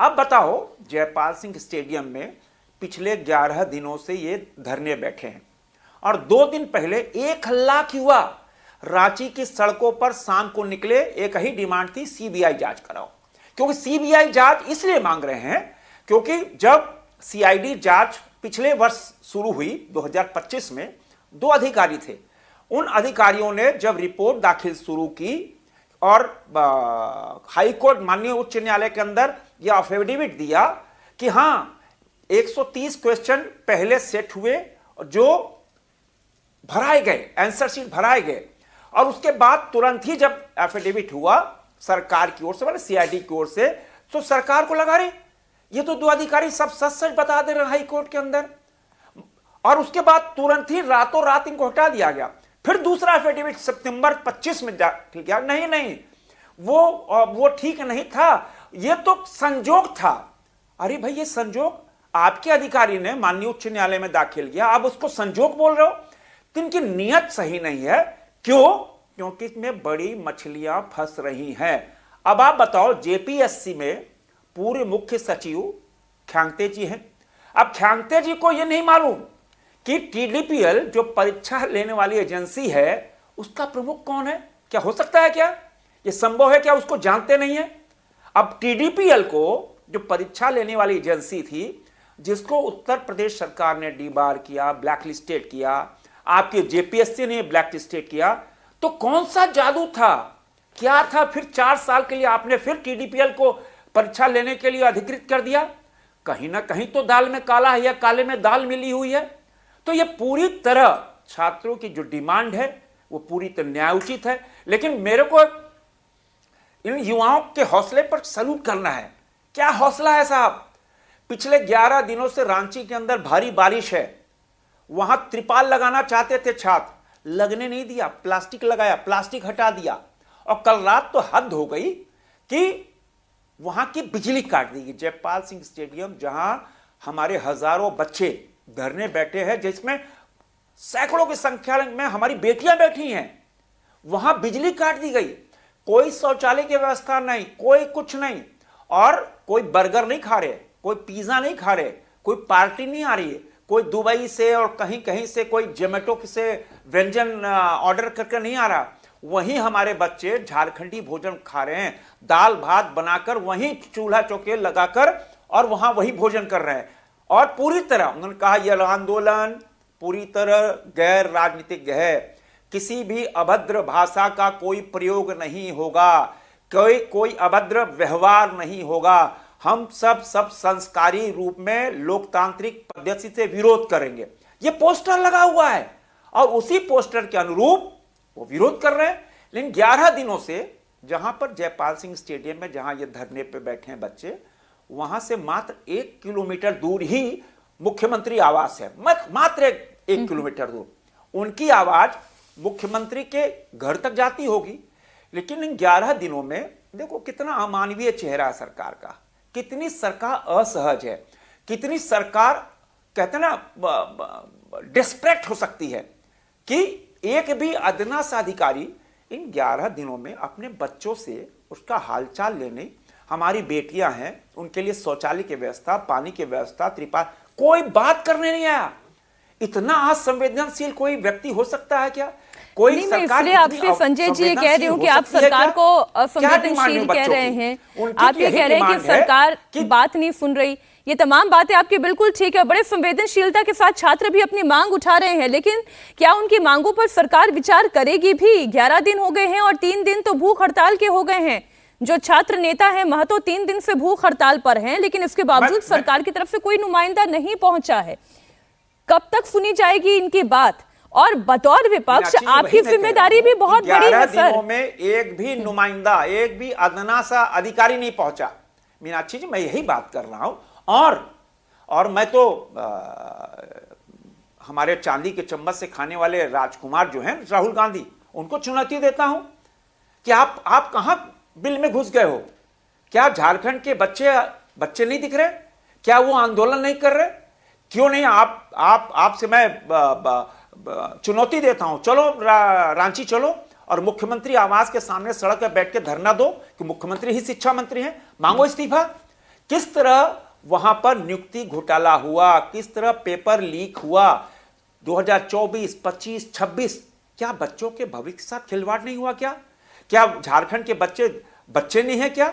अब बताओ, जयपाल सिंह स्टेडियम में पिछले 11 दिनों से ये धरने बैठे हैं और 2 दिन पहले 1 लाख युवा रांची की सड़कों पर शाम को निकले। एक ही डिमांड थी, सीबीआई जांच कराओ। क्योंकि सीबीआई जांच इसलिए मांग रहे हैं क्योंकि जब सीआईडी जांच पिछले वर्ष शुरू हुई 2025 में, 2 अधिकारी थे। उन अधिकारियों ने जब रिपोर्ट दाखिल शुरू की और हाईकोर्ट माननीय उच्च न्यायालय के अंदर यह अफिडेविट दिया कि हां 130 क्वेश्चन पहले सेट हुए जो भराए गए, आंसर शीट भराए गए, और उसके बाद तुरंत ही जब एफिडेविट हुआ सरकार की ओर से, मतलब सीआईडी की ओर से, तो सरकार को लगा रहे ये तो 2 अधिकारी सब सच सच बता दे रहे हाई कोर्ट के अंदर, और उसके बाद तुरंत ही रातों रात इनको हटा दिया गया। फिर दूसरा एफिडेविट सितंबर 25 में ठीक है, नहीं वो ठीक नहीं था, ये तो संजोग था। अरे भाई, ये संजोग आपके अधिकारी ने माननीय उच्च न्यायालय में दाखिल किया, आप उसको संजोग बोल रहे हो, तो इनकी नीयत सही नहीं है। क्यों? क्योंकि इसमें बड़ी मछलियां फंस रही हैं। अब आप बताओ, जेपीएससी में पूर्व मुख्य सचिव ख्यांगते जी हैं। अब ख्यांगते जी को यह नहीं मालूम कि टीडीपीएल जो परीक्षा लेने वाली एजेंसी है उसका प्रमुख कौन है? क्या हो सकता है? क्या यह संभव है? क्या उसको जानते नहीं है? अब टीडीपीएल को, जो परीक्षा लेने वाली एजेंसी थी, जिसको उत्तर प्रदेश सरकार ने डीबार किया, ब्लैक लिस्टेड किया, आपके जेपीएससी ने ब्लैक लिस्टेड किया, तो कौन सा जादू था, क्या था? फिर 4 साल के लिए आपने फिर टीडीपीएल को परीक्षा लेने के लिए अधिकृत कर दिया। कहीं ना कहीं तो दाल में काला है या काले में दाल मिली हुई है। तो यह पूरी तरह छात्रों की जो डिमांड है वो पूरी तरह न्यायोचित है। लेकिन मेरे को इन युवाओं के हौसले पर सैल्यूट करना है। क्या हौसला है साहब! पिछले 11 दिनों से रांची के अंदर भारी बारिश है, वहां त्रिपाल लगाना चाहते थे छात्र, लगने नहीं दिया, प्लास्टिक लगाया, प्लास्टिक हटा दिया, और कल रात तो हद हो गई कि वहां की बिजली काट दी गई। जयपाल सिंह स्टेडियम, जहां हमारे हजारों बच्चे धरने बैठे हैं, जिसमें सैकड़ों की संख्या में हमारी बेटियां बैठी हैं, वहां बिजली काट दी गई। कोई शौचालय की व्यवस्था नहीं, कोई कुछ नहीं, और कोई बर्गर नहीं खा रहे, कोई पिज्जा नहीं खा रहे, कोई पार्टी नहीं आ रही है, कोई दुबई से और कहीं कहीं से कोई जोमेटो से व्यंजन ऑर्डर करके नहीं आ रहा। वहीं हमारे बच्चे झारखंडी भोजन खा रहे हैं, दाल भात बनाकर वहीं चूल्हा चौके लगाकर, और वहां वही भोजन कर रहे हैं। और पूरी तरह उन्होंने कहा यह आंदोलन पूरी तरह गैर राजनीतिक है, किसी भी अभद्र भाषा का कोई प्रयोग नहीं होगा, कोई अभद्र व्यवहार नहीं होगा, हम सब संस्कारी रूप में लोकतांत्रिक पद्धति से विरोध करेंगे। ये पोस्टर लगा हुआ है और उसी पोस्टर के अनुरूप वो विरोध कर रहे हैं। लेकिन 11 दिनों से जहां पर जयपाल सिंह स्टेडियम में जहां ये धरने पे बैठे हैं बच्चे, वहां से मात्र 1 किलोमीटर दूर ही मुख्यमंत्री आवास है, मात्र 1 किलोमीटर दूर। उनकी आवाज मुख्यमंत्री के घर तक जाती होगी। लेकिन इन 11 दिनों में देखो कितना अमानवीय चेहरा है सरकार का, कितनी सरकार असहज है, कितनी सरकार कहते ना डिस्ट्रैक्ट हो सकती है कि एक भी अदना सा अधिकारी इन 11 दिनों में अपने बच्चों से उसका हालचाल लेने, हमारी बेटियां हैं उनके लिए शौचालय की व्यवस्था, पानी की व्यवस्था, त्रिपाल, कोई बात करने नहीं आया। इतना असंवेदनशील कोई व्यक्ति हो सकता है क्या? कोई नहीं, सरकार इसलिए आपसे संजय जी ये कह रही हूँ कि आप सरकार को असंवेदनशील कह रहे हैं, आप ये कह रहे हैं कि सरकार की बात नहीं सुन रही। ये तमाम बातें आपकी बिल्कुल ठीक है, बड़े संवेदनशीलता के साथ छात्र भी अपनी मांग उठा रहे हैं, लेकिन क्या उनकी मांगों पर सरकार विचार करेगी भी? 11 दिन हो गए हैं और 3 दिन तो भूख हड़ताल के हो गए हैं। जो छात्र नेता है महतो 3 दिन से भूख हड़ताल पर हैं, लेकिन इसके बावजूद सरकार की तरफ से कोई नुमाइंदा नहीं पहुंचा है। कब तक सुनी जाएगी इनकी बात? और बतौर विपक्ष आपकी जिम्मेदारी भी बहुत बड़ी है सर। दिनों में एक भी नुमाइंदा, एक भी अदना सा अधिकारी नहीं पहुंचा। मीनाक्षी जी, मैं यही बात कर रहा हूं। और मैं तो हमारे चांदी के चम्मच से खाने वाले राजकुमार जो हैं राहुल गांधी, उनको चुनौती देता हूं कि आप कहां बिल में घुस गए हो? क्या झारखंड के बच्चे नहीं दिख रहे? क्या वो आंदोलन नहीं कर रहे? क्यों नहीं? आपसे मैं चुनौती देता हूं, चलो रांची चलो और मुख्यमंत्री आवास के सामने सड़क पर बैठ के धरना दो कि मुख्यमंत्री ही शिक्षा मंत्री हैं, मांगो इस्तीफा। किस तरह वहां पर नियुक्ति घोटाला हुआ, किस तरह पेपर लीक हुआ 2024, 25, 26। क्या बच्चों के भविष्य के साथ खिलवाड़ नहीं हुआ? क्या झारखंड के बच्चे नहीं है क्या?